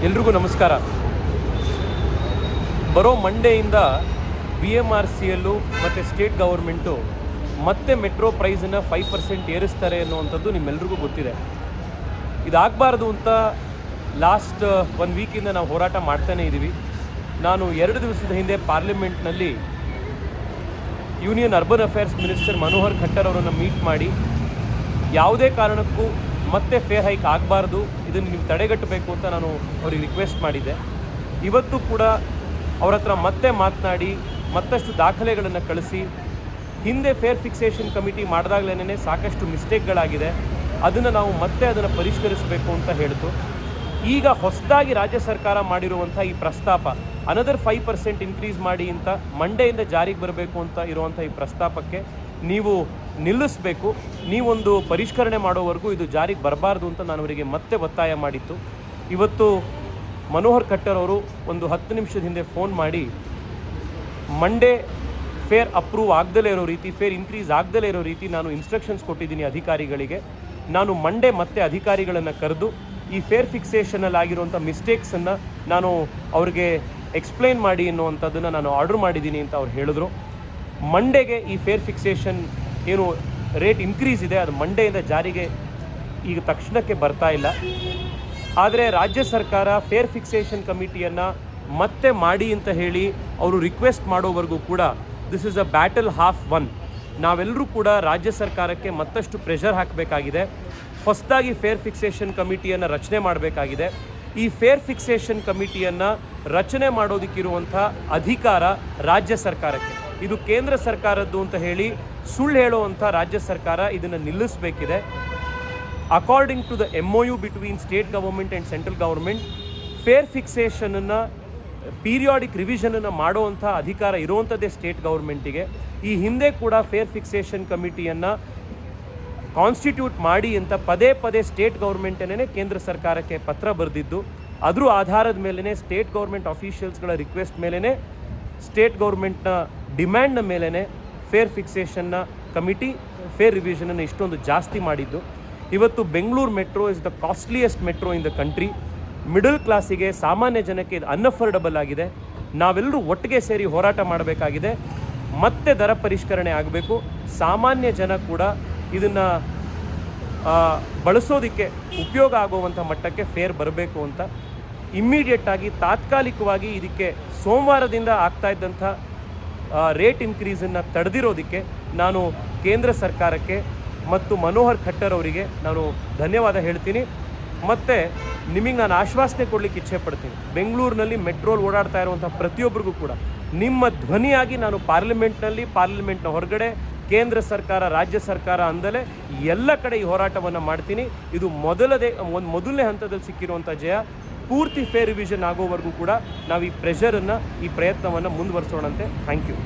ಎಲ್ರಿಗೂ ನಮಸ್ಕಾರ. ಬರೋ ಮಂಡೆಯಿಂದ BMRCLು ಮತ್ತು ಸ್ಟೇಟ್ ಗೌರ್ಮೆಂಟು ಮತ್ತೆ ಮೆಟ್ರೋ ಪ್ರೈಸನ್ನು 5% ಏರಿಸ್ತಾರೆ ಅನ್ನುವಂಥದ್ದು ನಿಮ್ಮೆಲ್ರಿಗೂ ಗೊತ್ತಿದೆ. ಇದಾಗಬಾರ್ದು ಅಂತ ಲಾಸ್ಟ್ 1 ವೀಕಿಂದ ನಾವು ಹೋರಾಟ ಮಾಡ್ತಾನೇ ಇದ್ದೀವಿ. ನಾನು 2 ದಿವಸದ ಹಿಂದೆ ಪಾರ್ಲಿಮೆಂಟ್ನಲ್ಲಿ union urban affairs minister Manohar Khattar ಅವರನ್ನು ಮೀಟ್ ಮಾಡಿ ಯಾವುದೇ ಕಾರಣಕ್ಕೂ ಮತ್ತೆ ಫೇರ್ ಹೈಕ್ ಆಗಬಾರ್ದು, ಇದನ್ನು ನೀವು ತಡೆಗಟ್ಟಬೇಕು ಅಂತ ನಾನು ಅವ್ರಿಗೆ ರಿಕ್ವೆಸ್ಟ್ ಮಾಡಿದ್ದೆ. ಇವತ್ತು ಕೂಡ ಅವ್ರ ಹತ್ರ ಮತ್ತೆ ಮಾತನಾಡಿ ಮತ್ತಷ್ಟು ದಾಖಲೆಗಳನ್ನು ಕಳಿಸಿ, ಹಿಂದೆ ಫೇರ್ ಫಿಕ್ಸೇಷನ್ ಕಮಿಟಿ ಮಾಡಿದಾಗಲೇ ಸಾಕಷ್ಟು ಮಿಸ್ಟೇಕ್ಗಳಾಗಿದೆ, ಅದನ್ನು ನಾವು ಮತ್ತೆ ಅದನ್ನು ಪರಿಷ್ಕರಿಸಬೇಕು ಅಂತ ಹೇಳಿತು. ಈಗ ಹೊಸದಾಗಿ ರಾಜ್ಯ ಸರ್ಕಾರ ಮಾಡಿರುವಂಥ ಈ ಪ್ರಸ್ತಾಪ ಅನದರ್ 5% ಇನ್ಕ್ರೀಸ್ ಮಾಡಿ ಅಂತ ಮಂಡೆಯಿಂದ ಜಾರಿಗೆ ಬರಬೇಕು ಅಂತ ಇರುವಂಥ ಈ ಪ್ರಸ್ತಾಪಕ್ಕೆ ನೀವು ನಿಲ್ಲಿಸಬೇಕು. ನೀವೊಂದು ಪರಿಷ್ಕರಣೆ ಮಾಡೋವರೆಗೂ ಇದು ಜಾರಿಗೆ ಬರಬಾರ್ದು ಅಂತ ನಾನು ಅವರಿಗೆ ಮತ್ತೆ ಒತ್ತಾಯ ಮಾಡಿತ್ತು. ಇವತ್ತು ಮನೋಹರ್ ಖಟ್ಟರ್ ಅವರು ಒಂದು 10 ನಿಮಿಷದ ಹಿಂದೆ ಫೋನ್ ಮಾಡಿ ಮಂಡೇ ಫೇರ್ ಅಪ್ರೂವ್ ಆಗದಲೇ ಇರೋ ರೀತಿ, ಫೇರ್ ಇನ್ಕ್ರೀಸ್ ಆಗದಲೇ ಇರೋ ರೀತಿ ನಾನು ಇನ್ಸ್ಟ್ರಕ್ಷನ್ಸ್ ಕೊಟ್ಟಿದ್ದೀನಿ ಅಧಿಕಾರಿಗಳಿಗೆ. ನಾನು ಮಂಡೇ ಮತ್ತೆ ಅಧಿಕಾರಿಗಳನ್ನು ಕರೆದು ಈ ಫೇರ್ ಫಿಕ್ಸೇಷನಲ್ಲಿ ಆಗಿರುವಂಥ ಮಿಸ್ಟೇಕ್ಸನ್ನು ನಾನು ಅವ್ರಿಗೆ ಎಕ್ಸ್ಪ್ಲೈನ್ ಮಾಡಿ ಅನ್ನುವಂಥದ್ದನ್ನು ನಾನು ಆರ್ಡರ್ ಮಾಡಿದ್ದೀನಿ ಅಂತ ಅವ್ರು ಹೇಳಿದ್ರು. ಮಂಡೆಗೆ ಈ ಫೇರ್ ಫಿಕ್ಸೇಷನ್ ಏನು ರೇಟ್ ಇನ್ಕ್ರೀಸ್ ಇದೆ ಅದು ಮಂಡೆಯಿಂದ ಜಾರಿಗೆ ಈಗ ತಕ್ಷಣಕ್ಕೆ ಬರ್ತಾ ಇಲ್ಲ. ಆದರೆ ರಾಜ್ಯ ಸರ್ಕಾರ ಫೇರ್ ಫಿಕ್ಸೇಷನ್ ಕಮಿಟಿಯನ್ನು ಮತ್ತೆ ಮಾಡಿ ಅಂತ ಹೇಳಿ ಅವರು ರಿಕ್ವೆಸ್ಟ್ ಮಾಡೋವರೆಗೂ ಕೂಡ this is a battle half one. ನಾವೆಲ್ಲರೂ ಕೂಡ ರಾಜ್ಯ ಸರ್ಕಾರಕ್ಕೆ ಮತ್ತಷ್ಟು ಪ್ರೆಷರ್ ಹಾಕಬೇಕಾಗಿದೆ. ಹೊಸದಾಗಿ ಫೇರ್ ಫಿಕ್ಸೇಷನ್ ಕಮಿಟಿಯನ್ನು ರಚನೆ ಮಾಡಬೇಕಾಗಿದೆ. ಈ ಫೇರ್ ಫಿಕ್ಸೇಷನ್ ಕಮಿಟಿಯನ್ನು ರಚನೆ ಮಾಡೋದಕ್ಕಿರುವಂಥ ಅಧಿಕಾರ ರಾಜ್ಯ ಸರ್ಕಾರಕ್ಕೆ, ಇದು ಕೇಂದ್ರ ಸರ್ಕಾರದ್ದು ಅಂತ ಹೇಳಿ ಸುಳ್ಳು ಹೇಳುವಂಥ ರಾಜ್ಯ ಸರ್ಕಾರ ಇದನ್ನು ನಿಲ್ಲಿಸಬೇಕಿದೆ. According to the MOU between state government and central government, fare ಫಿಕ್ಸೇಷನನ್ನು ಪೀರಿಯಾಡಿಕ್ ರಿವಿಷನನ್ನು ಮಾಡುವಂಥ ಅಧಿಕಾರ ಇರುವಂಥದ್ದೇ ಸ್ಟೇಟ್ ಗೌರ್ಮೆಂಟಿಗೆ. ಈ ಹಿಂದೆ ಕೂಡ ಫೇರ್ ಫಿಕ್ಸೇಷನ್ ಕಮಿಟಿಯನ್ನು ಕಾನ್ಸ್ಟಿಟ್ಯೂಟ್ ಮಾಡಿ ಅಂತ ಪದೇ ಪದೇ ಸ್ಟೇಟ್ ಗೌರ್ಮೆಂಟನ್ನೇ ಕೇಂದ್ರ ಸರ್ಕಾರಕ್ಕೆ ಪತ್ರ ಬರೆದಿದ್ದು, ಅದರ ಆಧಾರದ ಮೇಲೇ ಸ್ಟೇಟ್ ಗೌರ್ಮೆಂಟ್ ಆಫೀಷಿಯಲ್ಸ್ಗಳ ರಿಕ್ವೆಸ್ಟ್ ಮೇಲೇ, ಸ್ಟೇಟ್ ಗೌರ್ಮೆಂಟ್ನ ಡಿಮ್ಯಾಂಡ್ನ ಮೇಲೇ ಫೇರ್ ಫಿಕ್ಸೇಷನ್ನ ಕಮಿಟಿ ಫೇರ್ ರಿವಿಷನನ್ನು ಇಷ್ಟೊಂದು ಜಾಸ್ತಿ ಮಾಡಿದ್ದು. ಇವತ್ತು Bengaluru metro is the costliest metro in the country. Middle ಕ್ಲಾಸಿಗೆ, ಸಾಮಾನ್ಯ ಜನಕ್ಕೆ ಇದು ಅನ್ಅಫೋರ್ಡಬಲ್ ಆಗಿದೆ. ನಾವೆಲ್ಲರೂ ಒಟ್ಟಿಗೆ ಸೇರಿ ಹೋರಾಟ ಮಾಡಬೇಕಾಗಿದೆ. ಮತ್ತೆ ದರ ಪರಿಷ್ಕರಣೆ ಆಗಬೇಕು. ಸಾಮಾನ್ಯ ಜನ ಕೂಡ ಇದನ್ನು ಬಳಸೋದಕ್ಕೆ ಉಪಯೋಗ ಆಗುವಂಥ ಮಟ್ಟಕ್ಕೆ ಫೇರ್ ಬರಬೇಕು ಅಂತ ಇಮ್ಮಿಡಿಯೇಟಾಗಿ ತಾತ್ಕಾಲಿಕವಾಗಿ ಇದಕ್ಕೆ ಸೋಮವಾರದಿಂದ ಆಗ್ತಾ ಇದ್ದಂಥ ರೇಟ್ ಇನ್ಕ್ರೀಸನ್ನು ತಡೆದಿರೋದಕ್ಕೆ ನಾನು ಕೇಂದ್ರ ಸರ್ಕಾರಕ್ಕೆ ಮತ್ತು ಮನೋಹರ್ ಖಟ್ಟರ್ ಅವರಿಗೆ ನಾನು ಧನ್ಯವಾದ ಹೇಳ್ತೀನಿ. ಮತ್ತು ನಿಮಗೆ ನಾನು ಆಶ್ವಾಸನೆ ಕೊಡಲಿಕ್ಕೆ ಇಚ್ಛೆ ಪಡ್ತೀನಿ, ಬೆಂಗಳೂರಿನಲ್ಲಿ ಮೆಟ್ರೋಲ್ ಓಡಾಡ್ತಾ ಇರುವಂಥ ಪ್ರತಿಯೊಬ್ಬರಿಗೂ ಕೂಡ ನಿಮ್ಮ ಧ್ವನಿಯಾಗಿ ನಾನು ಪಾರ್ಲಿಮೆಂಟ್ನ ಹೊರಗಡೆ ಕೇಂದ್ರ ಸರ್ಕಾರ, ರಾಜ್ಯ ಸರ್ಕಾರ ಅಂದಲೇ ಎಲ್ಲ ಕಡೆ ಈ ಹೋರಾಟವನ್ನು ಮಾಡ್ತೀನಿ. ಇದು ಮೊದಲನೇ ಹಂತದಲ್ಲಿ ಸಿಕ್ಕಿರುವಂಥ ಜಯ. ಪೂರ್ತಿ ಫೇರ್ ರಿವಿಷನ್ ಆಗೋವರೆಗೂ ಕೂಡ ನಾವು ಈ ಪ್ರಯತ್ನವನ್ನು ಮುಂದುವರಿಸೋಣಂತೆ. Thank you.